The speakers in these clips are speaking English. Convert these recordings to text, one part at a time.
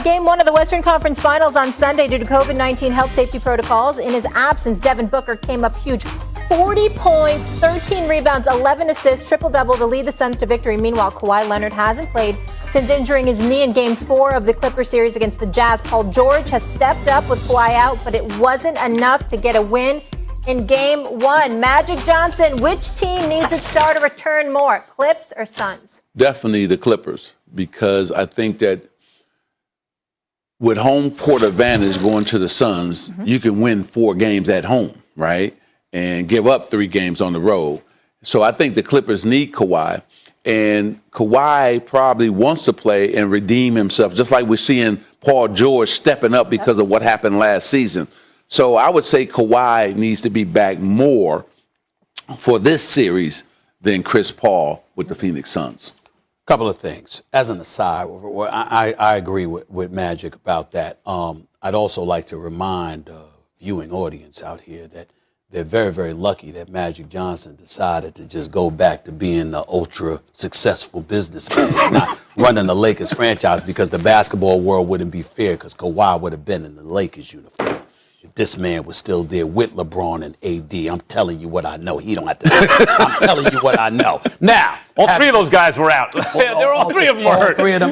Game 1 of the Western Conference Finals on Sunday due to COVID-19 health safety protocols. In his absence, Devin Booker came up huge. 40 points, 13 rebounds, 11 assists, triple-double to lead the Suns to victory. Meanwhile, Kawhi Leonard hasn't played since injuring his knee in Game 4 of the Clippers series against the Jazz. Paul George has stepped up with Kawhi out, but it wasn't enough to get a win in Game 1. Magic Johnson, which team needs its star to return more, Clips or Suns? Definitely the Clippers, because I think that with home court advantage going to the Suns, you can win 4 games at home, right? And give up 3 games on the road. So I think the Clippers need Kawhi. And Kawhi probably wants to play and redeem himself, just like we're seeing Paul George stepping up because of what happened last season. So I would say Kawhi needs to be back more for this series than Chris Paul with the Phoenix Suns. Couple of things. As an aside, I agree with Magic about that. I'd also like to remind the viewing audience out here that they're very, very lucky that Magic Johnson decided to just go back to being the ultra successful businessman, not running the Lakers franchise, because the basketball world wouldn't be fair, because Kawhi would have been in the Lakers uniform if this man was still there with LeBron and AD. I'm telling you what I know. He don't have to. I'm telling you what I know. Now, all 3 of those guys were out. All 3 of them were hurt. 3 of them.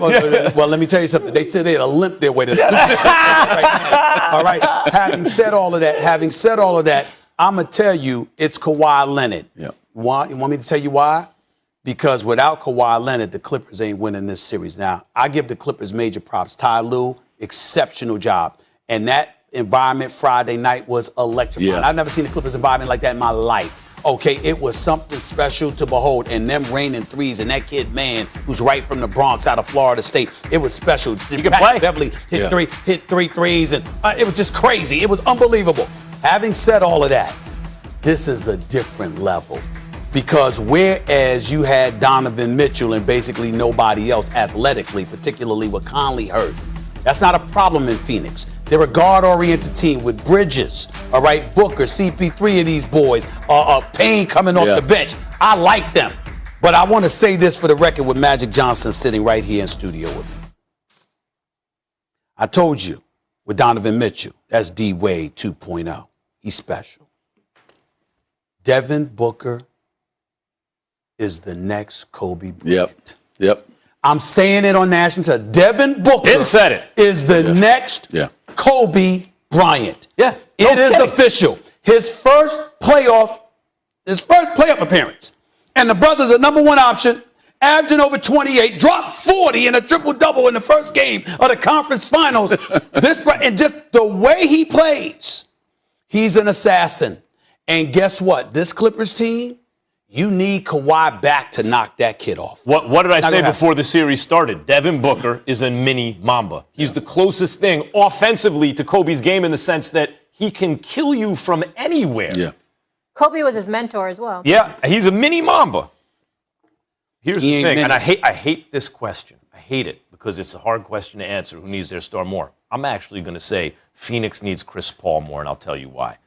Well, let me tell you something. They said they had to limp their way to that. All right. Having said all of that, I'm going to tell you it's Kawhi Leonard. Yep. Why? You want me to tell you why? Because without Kawhi Leonard, the Clippers ain't winning this series. Now, I give the Clippers major props. Ty Lue, exceptional job. And that environment Friday night was electrifying. Yeah. I've never seen the Clippers environment like that in my life. Okay, it was something special to behold. And them raining threes and that kid, man, who's right from the Bronx out of Florida State, it was special. You can play. Beverly hit 3 threes, and it was just crazy. It was unbelievable. Having said all of that, this is a different level, because whereas you had Donovan Mitchell and basically nobody else athletically, particularly with Conley hurt, that's not a problem in Phoenix. They're a guard-oriented team with Bridges, all right, Booker, CP3 of these boys, Payne coming off the bench. I like them. But I want to say this for the record with Magic Johnson sitting right here in studio with me. I told you with Donovan Mitchell, that's D-Wade 2.0. He's special. Devin Booker is the next Kobe Bryant. Yep. I'm saying it on national television. Devin Booker is the next Kobe Bryant. Yeah. It is official. His first playoff appearance. And the brother's a number 1 option, averaging over 28, dropped 40 in a triple-double in the first game of the conference finals. And just the way he plays, he's an assassin. And guess what? This Clippers team, you need Kawhi back to knock that kid off. What did I say before the series started? Devin Booker is a mini Mamba. He's the closest thing offensively to Kobe's game in the sense that he can kill you from anywhere. Yeah. Kobe was his mentor as well. Yeah, he's a mini Mamba. Here's the thing, and I hate this question. I hate it because it's a hard question to answer. Who needs their star more? I'm actually going to say Phoenix needs Chris Paul more, and I'll tell you why.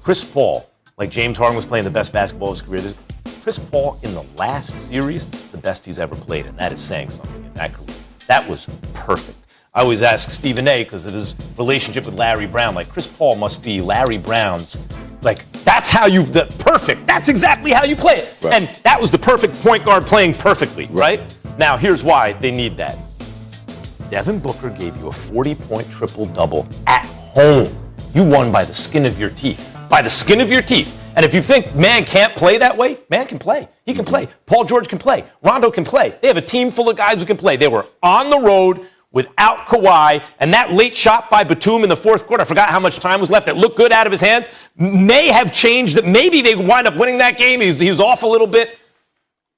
Chris Paul, like James Harden was playing the best basketball of his career. Chris Paul in the last series is the best he's ever played, and that is saying something in that career. That was perfect. I always ask Stephen A. because of his relationship with Larry Brown. Like, Chris Paul must be Larry Brown's, that's perfect. That's exactly how you play it. Right. And that was the perfect point guard playing perfectly, right? Now, here's why they need that. Devin Booker gave you a 40-point triple-double at home. You won by the skin of your teeth. By the skin of your teeth. And if you think man can't play that way, man can play. He can play. Paul George can play. Rondo can play. They have a team full of guys who can play. They were on the road without Kawhi, and that late shot by Batum in the fourth quarter, I forgot how much time was left, that looked good out of his hands, may have changed that. Maybe they wind up winning that game. He's off a little bit.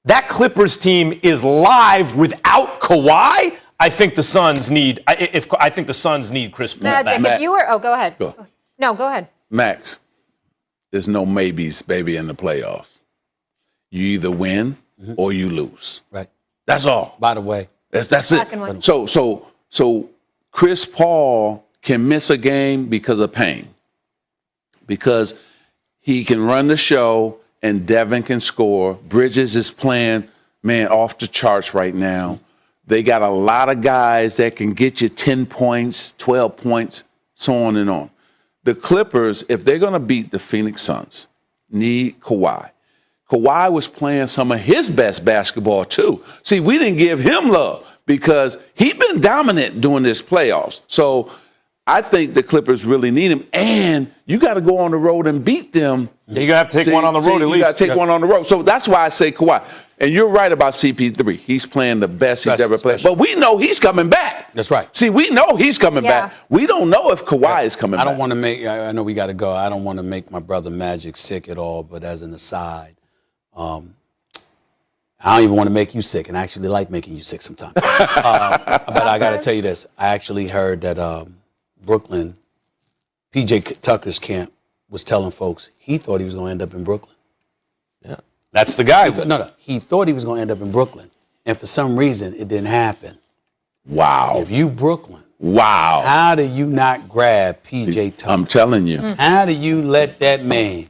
That Clippers team is live without Kawhi. I think the Suns need Chris Paul back. If you were, go ahead. No, go ahead. Max, there's no maybes, baby, in the playoffs. You either win or you lose. Right. That's all. By the way. That's it. So Chris Paul can miss a game because of pain. Because he can run the show and Devin can score. Bridges is playing, man, off the charts right now. They got a lot of guys that can get you 10 points, 12 points, so on and on. The Clippers, if they're going to beat the Phoenix Suns, need Kawhi. Kawhi was playing some of his best basketball, too. See, we didn't give him love because he's been dominant during this playoffs. So I think the Clippers really need him. And you got to go on the road and beat them. Yeah, you're going to have to take one on the road at least. You got to take one on the road. So that's why I say Kawhi. And you're right about CP3. He's playing the best he's ever played. But we know he's coming back. That's right. See, we know he's coming back. We don't know if Kawhi is coming back. I don't want to make, I know we got to go. I don't want to make my brother Magic sick at all. But as an aside, I don't even want to make you sick. And I actually like making you sick sometimes. But I got to tell you this. I actually heard that Brooklyn, P.J. Tucker's camp, was telling folks he thought he was going to end up in Brooklyn. Yeah. That's the guy. He thought he was going to end up in Brooklyn. And for some reason, it didn't happen. Wow. If you Brooklyn, wow. How do you not grab P.J. Tucker? I'm telling you. How do you let that man?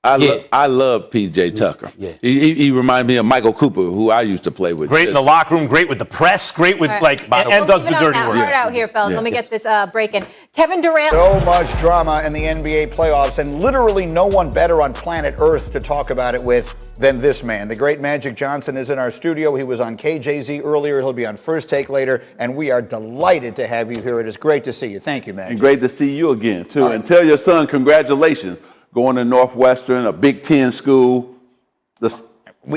I love P.J. Tucker. Yeah. He reminded me of Michael Cooper, who I used to play with. Great in the locker room, great with the press, great with, and does the dirty work. Hard out here, fellas. Let me get this break in. Kevin Durant. So much drama in the NBA playoffs, and literally no one better on planet Earth to talk about it with than this man. The great Magic Johnson is in our studio. He was on KJZ earlier. He'll be on First Take later, and we are delighted to have you here. It is great to see you. Thank you, Magic. And great to see you again, too. And tell your son congratulations. Going to Northwestern, a Big Ten school.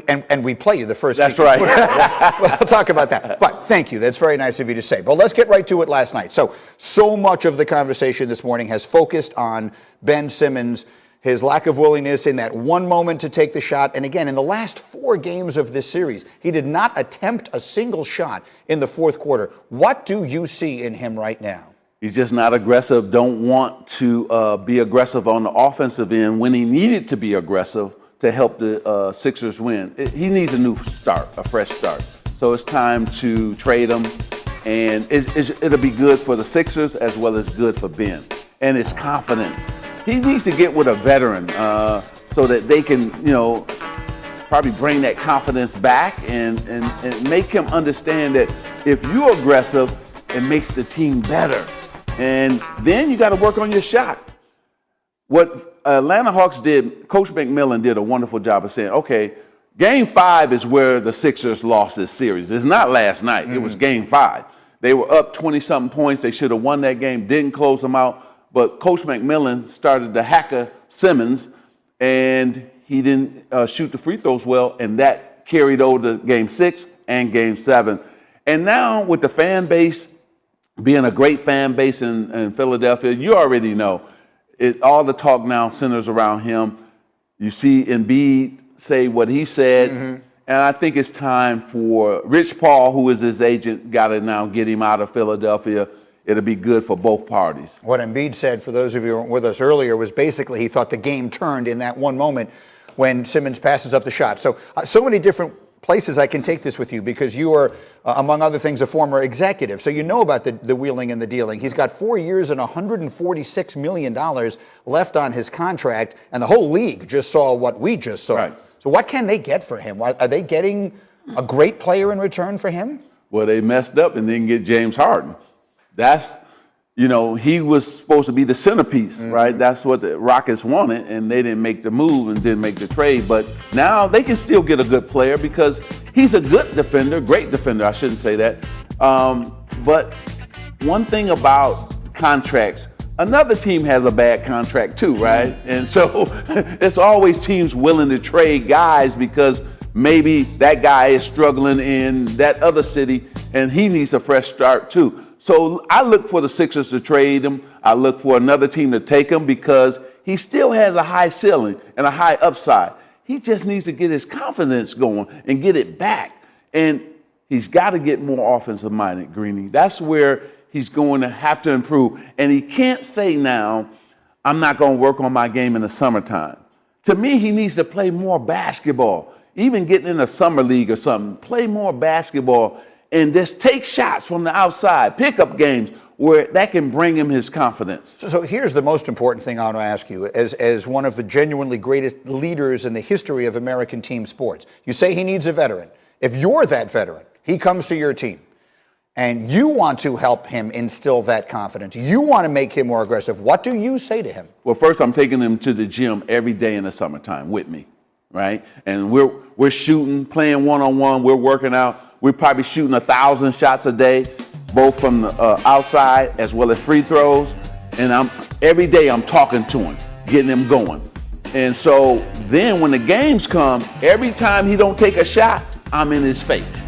And we play you the first That's week. right. We'll talk about that. But thank you. That's very nice of you to say. But let's get right to it last night. So much of the conversation this morning has focused on Ben Simmons, his lack of willingness in that one moment to take the shot. And again, in the last 4 games of this series, he did not attempt a single shot in the fourth quarter. What do you see in him right now? He's just not aggressive, don't want to be aggressive on the offensive end when he needed to be aggressive to help the Sixers win. He needs a new start, a fresh start. So it's time to trade him, and it'll be good for the Sixers as well as good for Ben and his confidence. He needs to get with a veteran so that they can, probably bring that confidence back and make him understand that if you're aggressive, it makes the team better. And then you got to work on your shot. What Atlanta Hawks did, Coach McMillan did a wonderful job of saying, okay, Game 5 is where the Sixers lost this series. It's not last night. It was Game 5. They were up 20-something points. They should have won that game, didn't close them out. But Coach McMillan started to hacker Simmons, and he didn't shoot the free throws well, and that carried over to Game 6 and Game 7. And now with the fan base, being a great fan base in Philadelphia, you already know all the talk now centers around him. You see Embiid say what he said, and I think it's time for Rich Paul, who is his agent, got to now get him out of Philadelphia. It'll be good for both parties. What Embiid said, for those of you who weren't with us earlier, was basically he thought the game turned in that one moment when Simmons passes up the shot. So many different places I can take this with you because you are, among other things, a former executive. So you know about the wheeling and the dealing. He's got 4 years and $146 million left on his contract, and the whole league just saw what we just saw. Right. So what can they get for him? Are they getting a great player in return for him? Well, they messed up and didn't get James Harden. That's, he was supposed to be the centerpiece, right? That's what the Rockets wanted, and they didn't make the move and didn't make the trade. But now they can still get a good player because he's a good defender, great defender, I shouldn't say that. But one thing about contracts, another team has a bad contract too, right? And so it's always teams willing to trade guys because maybe that guy is struggling in that other city and he needs a fresh start too. So I look for the Sixers to trade him. I look for another team to take him because he still has a high ceiling and a high upside. He just needs to get his confidence going and get it back. And he's got to get more offensive minded, Greeny. That's where he's going to have to improve. And he can't say now, I'm not going to work on my game in the summertime. To me, he needs to play more basketball, even getting in a summer league or something. Play more basketball and just take shots from the outside, pickup games where that can bring him his confidence. So here's the most important thing I want to ask you. As one of the genuinely greatest leaders in the history of American team sports, you say he needs a veteran. If you're that veteran, he comes to your team, and you want to help him instill that confidence. You want to make him more aggressive. What do you say to him? Well, first, I'm taking him to the gym every day in the summertime with me, right? And we're shooting, playing one-on-one. We're working out. We're probably shooting 1,000 shots a day, both from the outside as well as free throws. And every day I'm talking to him, getting him going. And so then when the games come, every time he don't take a shot, I'm in his face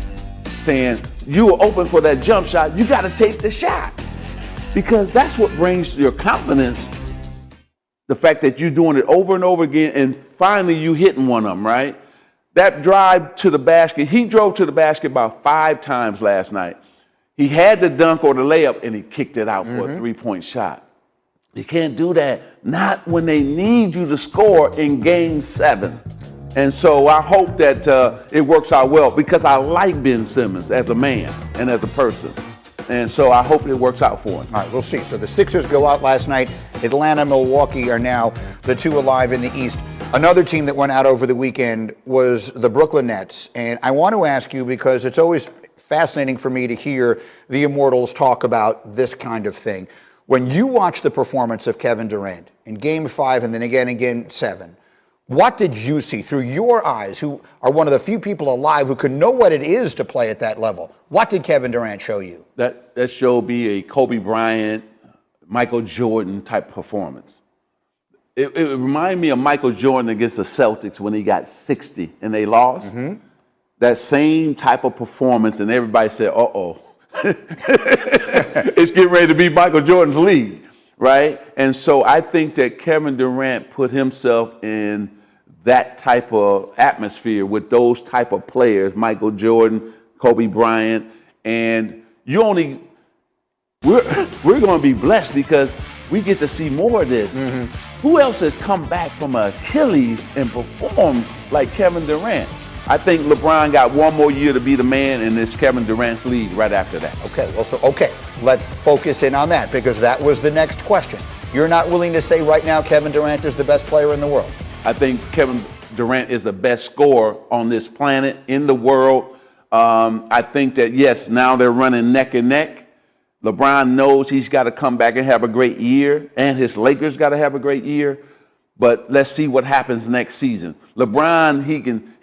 saying, you were open for that jump shot, you got to take the shot. Because that's what brings your confidence, the fact that you're doing it over and over again, and finally you hitting one of them, right? That drive to the basket, he drove to the basket about 5 times last night. He had the dunk or the layup, and he kicked it out for a 3-point shot. You can't do that, not when they need you to score in Game 7. And so I hope that it works out well, because I like Ben Simmons as a man and as a person. And so I hope it works out for him. All right, we'll see. So the Sixers go out last night. Atlanta, Milwaukee are now the 2 alive in the East. Another team that went out over the weekend was the Brooklyn Nets. And I want to ask you, because it's always fascinating for me to hear the Immortals talk about this kind of thing. When you watch the performance of Kevin Durant in Game 5 and then again in Game 7, what did you see through your eyes, who are one of the few people alive who can know what it is to play at that level? What did Kevin Durant show you? That showed me a Kobe Bryant, Michael Jordan type performance. It reminded me of Michael Jordan against the Celtics when he got 60 and they lost. That same type of performance, and everybody said, uh-oh. It's getting ready to be Michael Jordan's league, right? And so I think that Kevin Durant put himself in that type of atmosphere with those type of players, Michael Jordan, Kobe Bryant, and we're going to be blessed because we get to see more of this. Who else has come back from Achilles and performed like Kevin Durant? I think LeBron got one more year to be the man, and it's Kevin Durant's league right after that. Okay, let's focus in on that, because that was the next question. You're not willing to say right now Kevin Durant is the best player in the world? I think Kevin Durant is the best scorer on this planet, in the world. I think that, yes, now they're running neck and neck. LeBron knows he's got to come back and have a great year, and his Lakers got to have a great year. But let's see what happens next season. LeBron, he can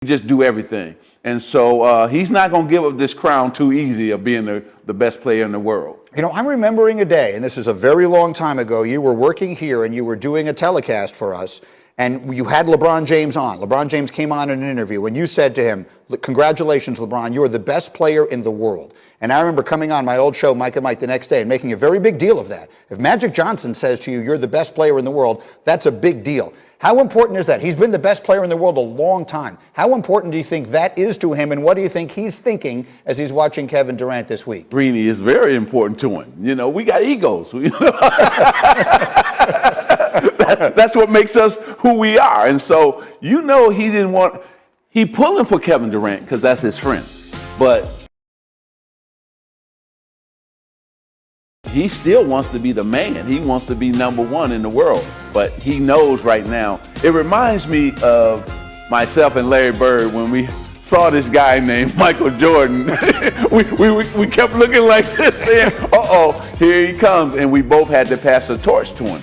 just do everything. And so he's not going to give up this crown too easy of being the best player in the world. You know, I'm remembering a day, and this is a very long time ago. You were working here and you were doing a telecast for us, and you had LeBron James on. LeBron James came on in an interview, and you said to him, congratulations, LeBron, you are the best player in the world. And I remember coming on my old show, Mike and Mike, the next day and making a very big deal of that. If Magic Johnson says to you, you're the best player in the world, that's a big deal. How important is that? He's been the best player in the world a long time. How important do you think that is to him, and what do you think he's thinking as he's watching Kevin Durant this week? Greeny is very important to him. You know, we got egos. That's what makes us who we are. And so, you know, he pulling for Kevin Durant because that's his friend. But he still wants to be the man. He wants to be number one in the world. But he knows right now. It reminds me of myself and Larry Bird when we saw this guy named Michael Jordan. we kept looking like this, saying, uh-oh, here he comes. And we both had to pass the torch to him.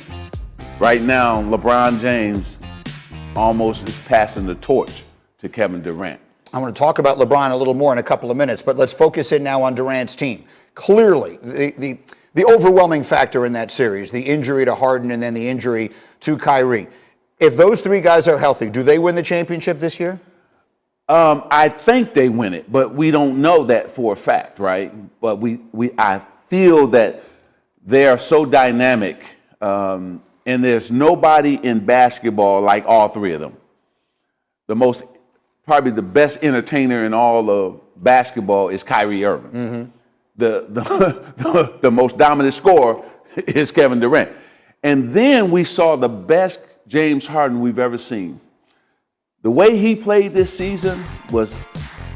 Right now, LeBron James almost is passing the torch to Kevin Durant. I want to talk about LeBron a little more in a couple of minutes, but let's focus in now on Durant's team. Clearly, the overwhelming factor in that series, the injury to Harden and then the injury to Kyrie. If those 3 guys are healthy, do they win the championship this year? I think they win it, but we don't know that for a fact, right? But I feel that they are so dynamic, and there's nobody in basketball like all 3 of them. Probably the best entertainer in all of basketball is Kyrie Irving. The most dominant scorer is Kevin Durant. And then we saw the best James Harden we've ever seen. The way he played this season was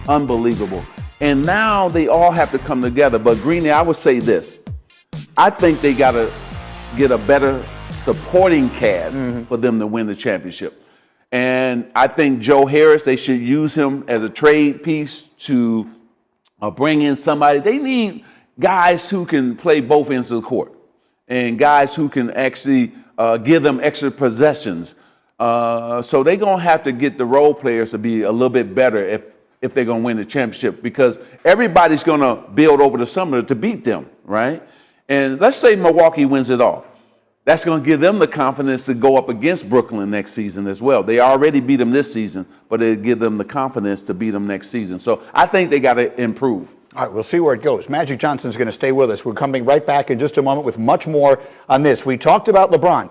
unbelievable. And now they all have to come together. But Greeny, I would say this. I think they got to get a better supporting cast for them to win the championship. And I think Joe Harris, they should use him as a trade piece to bring in somebody. They need guys who can play both ends of the court and guys who can actually give them extra possessions. So they're going to have to get the role players to be a little bit better if they're going to win the championship, because everybody's going to build over the summer to beat them, right? And let's say Milwaukee wins it all. That's going to give them the confidence to go up against Brooklyn next season as well. They already beat them this season, but it'll give them the confidence to beat them next season. So I think they got to improve. All right, we'll see where it goes. Magic Johnson's going to stay with us. We're coming right back in just a moment with much more on this. We talked about LeBron.